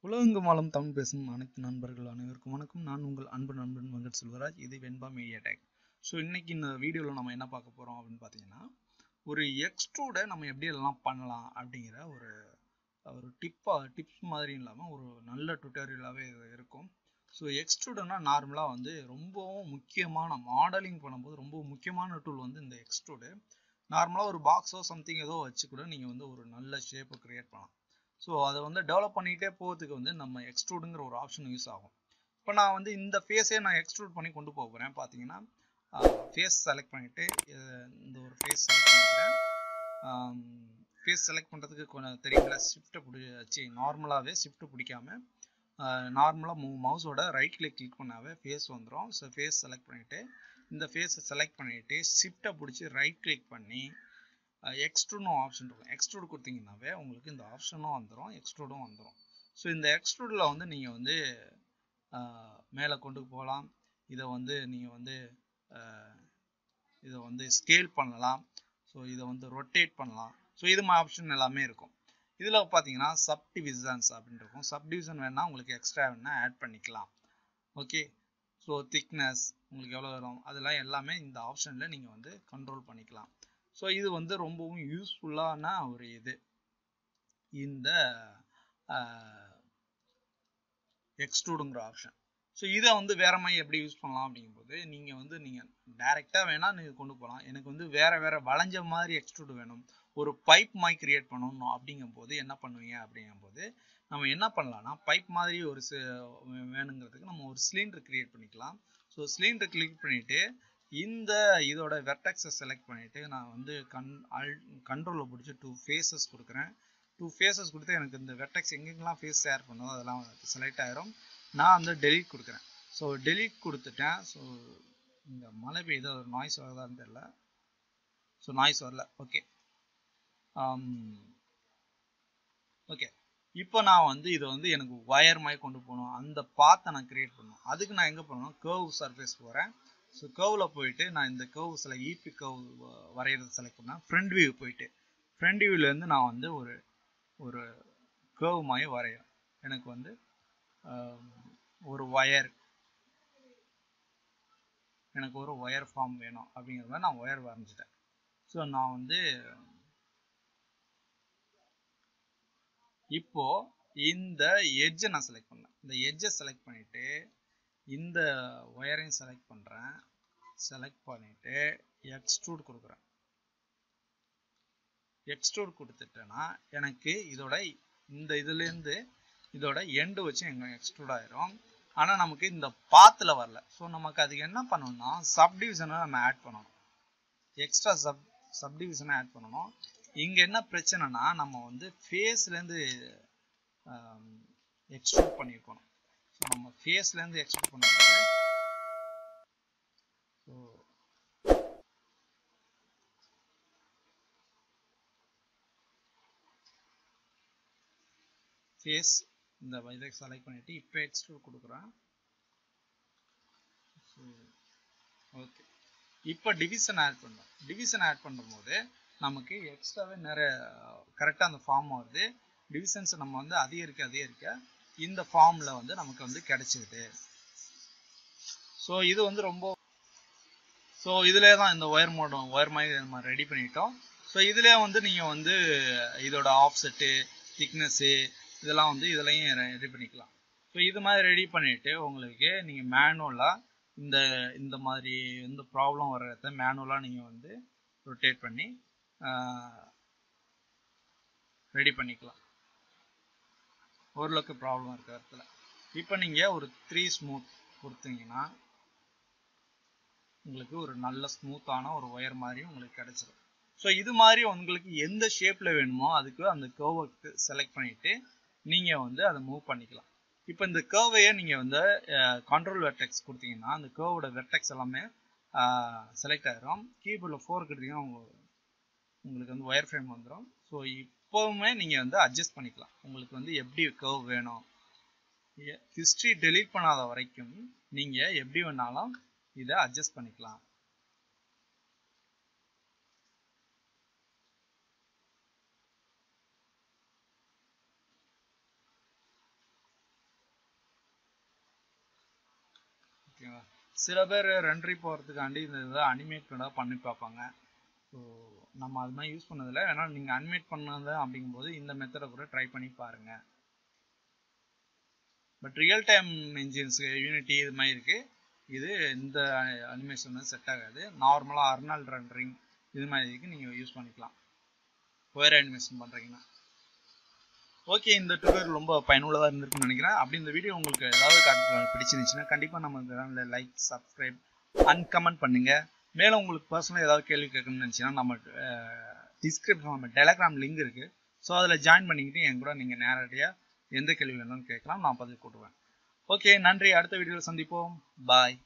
உலகெங்கும் தமிழ் பேசும் அனைத்து நண்பர்கள் அனைவருக்கும் வணக்கம். நான் உங்கள் அன்பு நண்பன் வெங்கட் செல்வராஜ். இது வெண்பா மீடியா டெக். ஸோ இன்னைக்கு இந்த வீடியோவில் நம்ம என்ன பார்க்க போகிறோம் அப்படின்னு பார்த்தீங்கன்னா, ஒரு எக்ஸ்ட்ரூடை நம்ம எப்படி எல்லாம் பண்ணலாம் அப்படிங்கிற ஒரு ஒரு டிப்ஸ் மாதிரி இல்லாமல் ஒரு நல்ல டுட்டோரியலாகவே இருக்கும். ஸோ எக்ஸ்ட்ரூடுனா நார்மலாக வந்து ரொம்பவும் முக்கியமான மாடலிங் பண்ணும்போது ரொம்ப முக்கியமான டூல் வந்து இந்த எக்ஸ்ட்ரூடு. நார்மலாக ஒரு பாக்ஸோ சம்திங் ஏதோ வச்சு கூட நீங்கள் வந்து ஒரு நல்ல ஷேப்பை க்ரியேட் பண்ணலாம். ஸோ அதை வந்து டெவலப் பண்ணிகிட்டே போகிறதுக்கு வந்து நம்ம எக்ஸ்ட்ரூடுங்கிற ஒரு ஆப்ஷன் யூஸ் ஆகும். இப்போ நான் வந்து இந்த ஃபேஸே நான் எக்ஸ்ட்ரூட் பண்ணி கொண்டு போக போகிறேன். பார்த்தீங்கன்னா ஃபேஸ் செலக்ட் பண்ணிவிட்டு இந்த ஒரு ஃபேஸ் செலக்ட் பண்ணிக்கிறேன். ஃபேஸ் செலக்ட் பண்ணுறதுக்கு கொஞ்சம் தெரியுங்களா, ஷிஃப்ட்டை பிடிச்சி நார்மலாகவே ஷிஃப்ட்டு பிடிக்காம நார்மலாக மவுஸோட ரைட் கிளிக் பண்ணாவே ஃபேஸ் வந்துடும். ஸோ ஃபேஸ் செலக்ட் பண்ணிவிட்டு இந்த ஃபேஸை செலக்ட் பண்ணிவிட்டு ஷிஃப்ட்டை பிடிச்சி ரைட் கிளிக் பண்ணி எக்ஸ்ட்ரூட்னு ஆப்ஷன் இருக்கும். எக்ஸ்ட்ரூட் கொடுத்தீங்கன்னாவே உங்களுக்கு இந்த ஆப்ஷனும் வந்துடும், எக்ஸ்ட்ரூடும் வந்துடும். ஸோ இந்த எக்ஸ்ட்ரூடில் வந்து நீங்கள் வந்து மேலே கொண்டு போகலாம். இதை வந்து நீங்கள் வந்து இதை வந்து ஸ்கேல் பண்ணலாம். ஸோ இதை வந்து ரொட்டேட் பண்ணலாம். ஸோ இது மாதிரி ஆப்ஷன் எல்லாமே இருக்கும். இதில் பார்த்தீங்கன்னா சப்டிவிஷன்ஸ் அப்படின்னு இருக்கும். சப்டிவிஷன் வேணால் உங்களுக்கு எக்ஸ்ட்ரா வேணால் ஆட் பண்ணிக்கலாம். ஓகே, ஸோ திக்னஸ் உங்களுக்கு எவ்வளோ வரும் அதெல்லாம் எல்லாமே இந்த ஆப்ஷனில் நீங்கள் வந்து கண்ட்ரோல் பண்ணிக்கலாம். ஸோ இது வந்து ரொம்பவும் யூஸ்ஃபுல்லான ஒரு இது இந்த எக்ஸ்ட்ரூடுங்கிற ஆப்ஷன். ஸோ இதை வந்து வேற மாதிரி எப்படி யூஸ் பண்ணலாம் அப்படிங்கும்போது நீங்கள் டைரெக்டாக வேணால் நீங்கள் கொண்டு போகலாம். எனக்கு வந்து வேற வளைஞ்ச மாதிரி எக்ஸ்ட்ரூடு வேணும், ஒரு பைப் மாதிரி கிரியேட் பண்ணணும் அப்படிங்கும்போது என்ன பண்ணுவீங்க அப்படிங்கும்போது நம்ம என்ன பண்ணலாம்னா, பைப் மாதிரி ஒரு வேணுங்கிறதுக்கு நம்ம ஒரு சிலிண்டர் கிரியேட் பண்ணிக்கலாம். ஸோ சிலிண்டர் கிளிக் பண்ணிவிட்டு இதோட வெர்டெக்ஸை செலக்ட் பண்ணிவிட்டு நான் வந்து கண்ட்ரோலில் பிடிச்சி 2 ஃபேஸஸ் கொடுக்குறேன். 2 ஃபேஸஸ் கொடுத்து எனக்கு இந்த வெர்டெக்ஸ் எங்கெங்கெல்லாம் ஃபேஸ் ஷேர் பண்ணுதோ அதெல்லாம் செலக்ட் ஆயிரும். நான் வந்து டெலீட் கொடுக்குறேன். ஸோ டெலீட் கொடுத்துட்டேன். ஸோ இந்த மழை பெய்யுது, ஒரு நாய்ஸ் வருதான்னு தெரியல. ஸோ நாய்ஸ் வரல. ஓகே ஓகே இப்போ நான் வந்து இதை வந்து எனக்கு ஒயர் மாதிரி கொண்டு போகணும், அந்த பாத்தை நான் கிரியேட் பண்ணணும். அதுக்கு நான் எங்கே போகணும், கர்வ் சர்ஃபேஸ் போகிறேன். ஸோ கர்வில் போயிட்டு நான் இந்த கர்வ் ஈபி கர்வ் வரைகிறத செலக்ட் பண்ணேன். ஃப்ரண்ட் வியூ போயிட்டு ஃப்ரண்ட் வியூலேருந்து நான் வந்து ஒரு கர்வ் மாதிரி வரைகிறேன். எனக்கு வந்து ஒரு ஒயர் ஃபார்ம் வேணும் அப்படிங்கிற மாதிரி நான் ஒயர் வரைஞ்சிட்டேன். ஸோ நான் வந்து இப்போ இந்த எட்ஜை நான் செலக்ட் பண்ணேன். இந்த எட்ஜை செலக்ட் பண்ணிட்டு இந்த ஒயரையும் செலக்ட் பண்ணுறேன். செலக்ட் பண்ணிட்டு எக்ஸ்ட்ரூட் கொடுக்குறேன். எக்ஸ்ட்ரூட் கொடுத்துட்டேன்னா எனக்கு இதுலேருந்து இதோட எண்டு வச்சு எங்க எக்ஸ்ட்ரூட் ஆயிரும். ஆனால் நமக்கு இந்த பாத்தில் வரல. ஸோ நமக்கு அதுக்கு என்ன பண்ணணும்னா சப்டிவிஷனை நம்ம ஆட் பண்ணணும். எக்ஸ்ட்ரா சப்டிவிஷனை ஆட் பண்ணணும். இங்கே என்ன பிரச்சனைனா நம்ம வந்து ஃபேஸ்லேருந்து எக்ஸ்ட்ரூட் பண்ணியிருக்கணும். ஸோ நம்ம ஃபேஸ்லேருந்து எக்ஸ்ட்ரூட் பண்ணும்போது ஸோ ஃபேஸ் இந்த இதை செலக்ட் பண்ணிவிட்டு இப்போ எக்ஸ்ட்ரூட் கொடுக்குறேன். ஓகே, இப்போ டிவிஷன் ஆட் பண்ணோம். டிவிஷன் ஆட் பண்ணும்போது நமக்கு எக்ஸ்ட்ராவே நிறைய கரெக்டாக அந்த ஃபார்ம் வருது. டிவிஷன்ஸ் நம்ம வந்து அதிகரிக்க இந்த ஃபார்மில் வந்து நமக்கு வந்து கிடைச்சிருது. ஸோ இது வந்து ஸோ இதிலே தான் இந்த ஒயர் மாதிரி நம்ம ரெடி பண்ணிட்டோம். ஸோ இதிலே வந்து நீங்கள் வந்து இதோட ஆஃப்செட்டு திக்னஸ்ஸு இதெல்லாம் வந்து இதுலையும் ரெடி பண்ணிக்கலாம். ஸோ இது மாதிரி ரெடி பண்ணிவிட்டு உங்களுக்கு நீங்கள் மேனுவலாக இந்த மாதிரி எந்த ப்ராப்ளம் வர்றத மேனுவலாக நீங்கள் வந்து ரொட்டேட் பண்ணி ரெடி பண்ணிக்கலாம். ஓரளவுக்கு ப்ராப்ளம் இருக்கிற இடத்துல இப்போ நீங்கள் ஒரு 3 ஸ்மூத் கொடுத்தீங்கன்னா உங்களுக்கு ஒரு நல்ல ஸ்மூத்தான ஒரு ஒயர் மாதிரி உங்களுக்கு கிடைச்சிடும். ஸோ இது மாதிரி உங்களுக்கு எந்த ஷேப்பில் வேணுமோ அதுக்கு அந்த கர்வை செலக்ட் பண்ணிவிட்டு நீங்கள் வந்து அதை மூவ் பண்ணிக்கலாம். இப்போ இந்த கர்வையே நீங்கள் வந்து கண்ட்ரோல் வெர்டெக்ஸ் கொடுத்தீங்கன்னா அந்த கர்வோட வெர்டெக்ஸ் எல்லாமே செலக்ட் ஆகிடும். கீபோர்டில் 4 கொடுத்தீங்கன்னா உங்களுக்கு வந்து ஒயர் ஃப்ரேம் வந்துடும். ஸோ இப்போவுமே நீங்கள் வந்து அட்ஜஸ்ட் பண்ணிக்கலாம். உங்களுக்கு வந்து எப்படி கர்வ் வேணும், ஹிஸ்ட்ரி டெலீட் பண்ணாத வரைக்கும் நீங்கள் எப்படி வேணாலும் இதை அட்ஜஸ்ட் பண்ணிக்கலாம். சில பேர் ரெண்டரி போகிறதுக்காண்டி இந்த இதை அனிமேட்டடாக பண்ணி பார்ப்பாங்க. ஸோ நம்ம அது மாதிரி யூஸ் பண்ணதில்லை. ஏன்னா நீங்கள் அனிமேட் பண்ணது அப்படிங்கும்போது இந்த மெத்தடை கூட ட்ரை பண்ணி பாருங்கள். பட் ரியல் டைம் இன்ஜின்ஸுக்கு யூனிட்டி இது மாதிரி இருக்குது. இது இந்த அனிமேஷன் வந்து செட் ஆகாது. நார்மலாக அர்னால் ரெண்டரிங் இது மாதிரிக்கு நீங்கள் யூஸ் பண்ணிக்கலாம் ஒயர் அனிமேஷன் பண்ணுறீங்கன்னா. ஓகே, இந்த டுட்டோரியல் ரொம்ப பயனுள்ளதாக இருந்திருக்குன்னு நினைக்கிறேன். அப்படி இந்த வீடியோ உங்களுக்கு ஏதாவது பிடிச்சிருந்துச்சுன்னா கண்டிப்பாக நம்ம சேனலில் லைக், சப்ஸ்கிரைப் அண்ட் கமெண்ட் பண்ணுங்கள். மேலும் உங்களுக்கு பர்சனலாக ஏதாவது கேள்வி கேட்கணும்னு நினச்சிங்கன்னா நம்ம டிஸ்கிரிப்ஷன் நம்ம டெலகிராம் லிங்க் இருக்குது. ஸோ அதில் ஜாயின் பண்ணிக்கிட்டு என் கூட நீங்கள் நேரடியாக எந்த கேள்வி வேணும்னு கேட்கலாம், நான் பதில் போட்டுவேன். ஓகே, நன்றி. அடுத்த வீடியோவில் சந்திப்போம். பாய்.